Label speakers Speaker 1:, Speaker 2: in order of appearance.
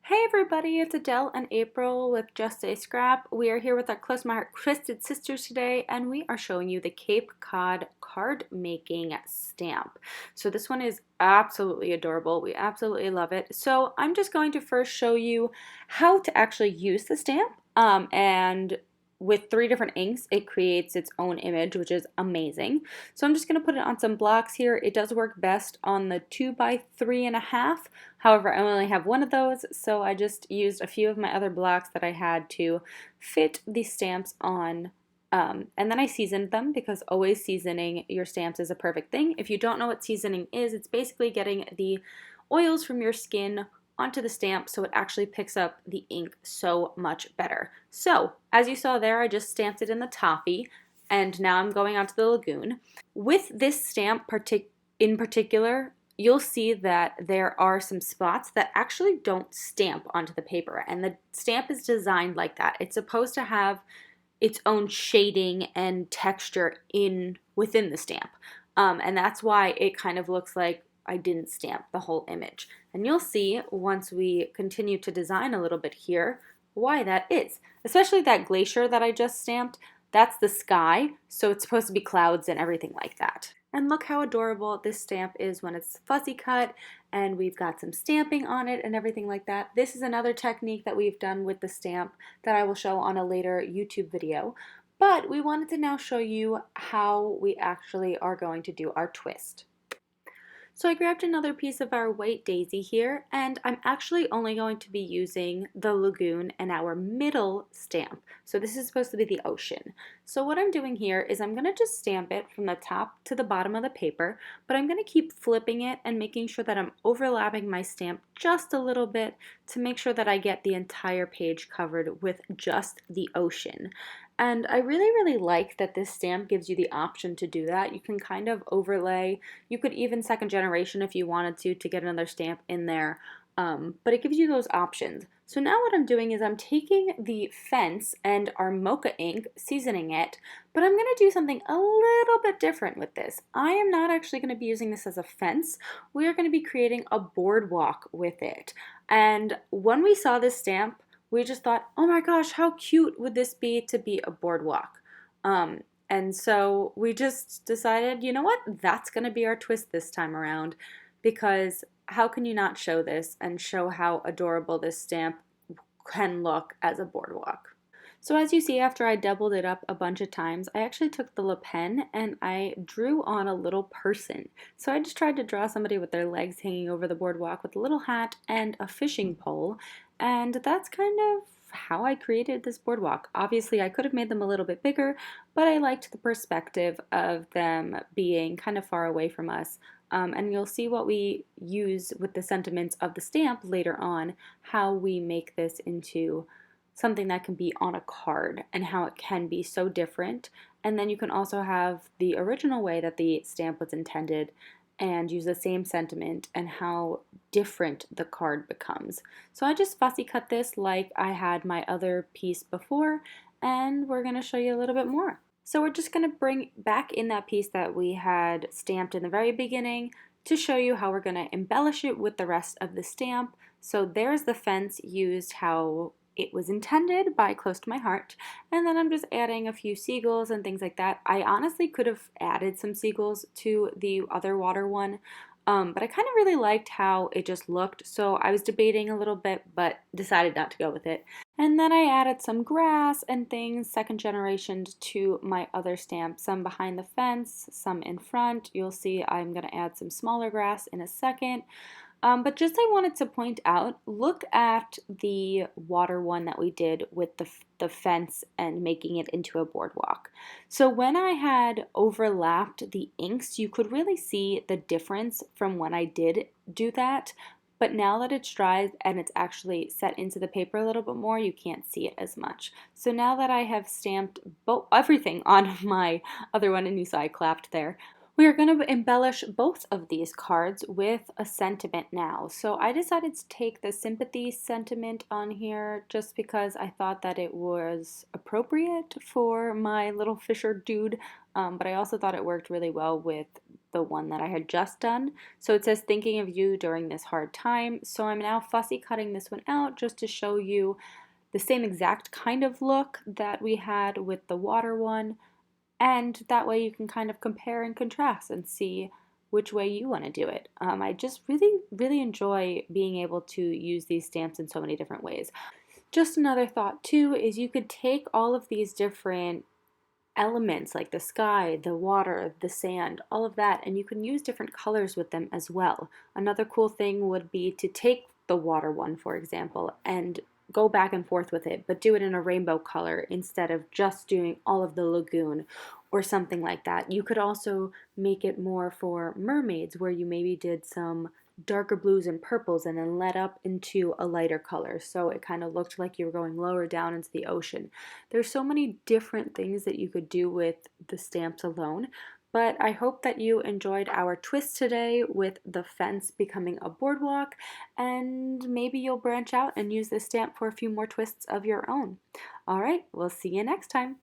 Speaker 1: Hey everybody, it's Adele and April with Just a Scrap. We are here with our Close My Heart Twisted Sisters today, and we are showing you the Cape Cod card making stamp. So this one is absolutely adorable. We absolutely love it. So I'm just going to first show you how to actually use the stamp, and with 3 different inks, it creates its own image, which is amazing. So I'm just going to put it on some blocks here. It does work best on the 2x3.5. However, I only have one of those, so I just used a few of my other blocks that I had to fit the stamps on. And then I seasoned them because always seasoning your stamps is a perfect thing. If you don't know what seasoning is, it's basically getting the oils from your skin onto the stamp so it actually picks up the ink so much better. So, as you saw there, I just stamped it in the Toffee, and now I'm going on to the Lagoon. With this stamp in particular, you'll see that there are some spots that actually don't stamp onto the paper, and the stamp is designed like that. It's supposed to have its own shading and texture within the stamp, and that's why it kind of looks like I didn't stamp the whole image. And you'll see once we continue to design a little bit here why that is. Especially that glacier that I just stamped, that's the sky, so it's supposed to be clouds and everything like that. And look how adorable this stamp is when it's fuzzy cut, and we've got some stamping on it and everything like that. This is another technique that we've done with the stamp that I will show on a later YouTube video. But we wanted to now show you how we actually are going to do our twist. So I grabbed another piece of our white daisy here, and I'm actually only going to be using the lagoon and our middle stamp. So this is supposed to be the ocean. So what I'm doing here is I'm going to just stamp it from the top to the bottom of the paper, but I'm going to keep flipping it and making sure that I'm overlapping my stamp just a little bit to make sure that I get the entire page covered with just the ocean. And I really like that this stamp gives you the option to do that. You can kind of overlay. You could even second generation if you wanted to get another stamp in there. But it gives you those options. So now what I'm doing is I'm taking the fence and our Mocha ink, seasoning it, but I'm going to do something a little bit different with this. I am not actually going to be using this as a fence. We are going to be creating a boardwalk with it. And when we saw this stamp, we just thought, oh my gosh, how cute would this be to be a boardwalk? And so we just decided, you know what, that's going to be our twist this time around, because how can you not show this and show how adorable this stamp can look as a boardwalk? So as you see, after I doubled it up a bunch of times, I actually took the LePen and I drew on a little person. So I just tried to draw somebody with their legs hanging over the boardwalk with a little hat and a fishing pole, and that's kind of how I created this boardwalk. Obviously, I could have made them a little bit bigger, but I liked the perspective of them being kind of far away from us. And you'll see what we use with the sentiments of the stamp later on, how we make this into something that can be on a card and how it can be so different. And then you can also have the original way that the stamp was intended and use the same sentiment and how different the card becomes. So I just fussy cut this like I had my other piece before, and we're going to show you a little bit more. So we're just going to bring back in that piece that we had stamped in the very beginning to show you how we're going to embellish it with the rest of the stamp. So there's the fence used how it was intended by Close to My Heart, and then I'm just adding a few seagulls and things like that. I honestly could have added some seagulls to the other water one, but I kind of really liked how it just looked, so I was debating a little bit but decided not to go with it. And then I added some grass and things, second generation, to my other stamp, some behind the fence, some in front. You'll see I'm going to add some smaller grass in a second. But just I wanted to point out, look at the water one that we did with the fence and making it into a boardwalk. So when I had overlapped the inks, you could really see the difference from when I did do that. But now that it's dried and it's actually set into the paper a little bit more, you can't see it as much. So now that I have stamped everything on my other one, and you saw I clapped there, we are going to embellish both of these cards with a sentiment now. So I decided to take the sympathy sentiment on here just because I thought that it was appropriate for my little fisher dude, but I also thought it worked really well with the one that I had just done. So it says thinking of you during this hard time. So I'm now fussy cutting this one out just to show you the same exact kind of look that we had with the water one, and that way you can kind of compare and contrast and see which way you want to do it. I just really enjoy being able to use these stamps in so many different ways. Just another thought too is you could take all of these different elements like the sky, the water, the sand, all of that, and you can use different colors with them as well. Another cool thing would be to take the water one, for example, and go back and forth with it, but do it in a rainbow color instead of just doing all of the lagoon or something like that. You could also make it more for mermaids where you maybe did some darker blues and purples and then led up into a lighter color, so it kind of looked like you were going lower down into the ocean. There's so many different things that you could do with the stamps alone, but I hope that you enjoyed our twist today with the fence becoming a boardwalk, and maybe you'll branch out and use this stamp for a few more twists of your own. All right, we'll see you next time.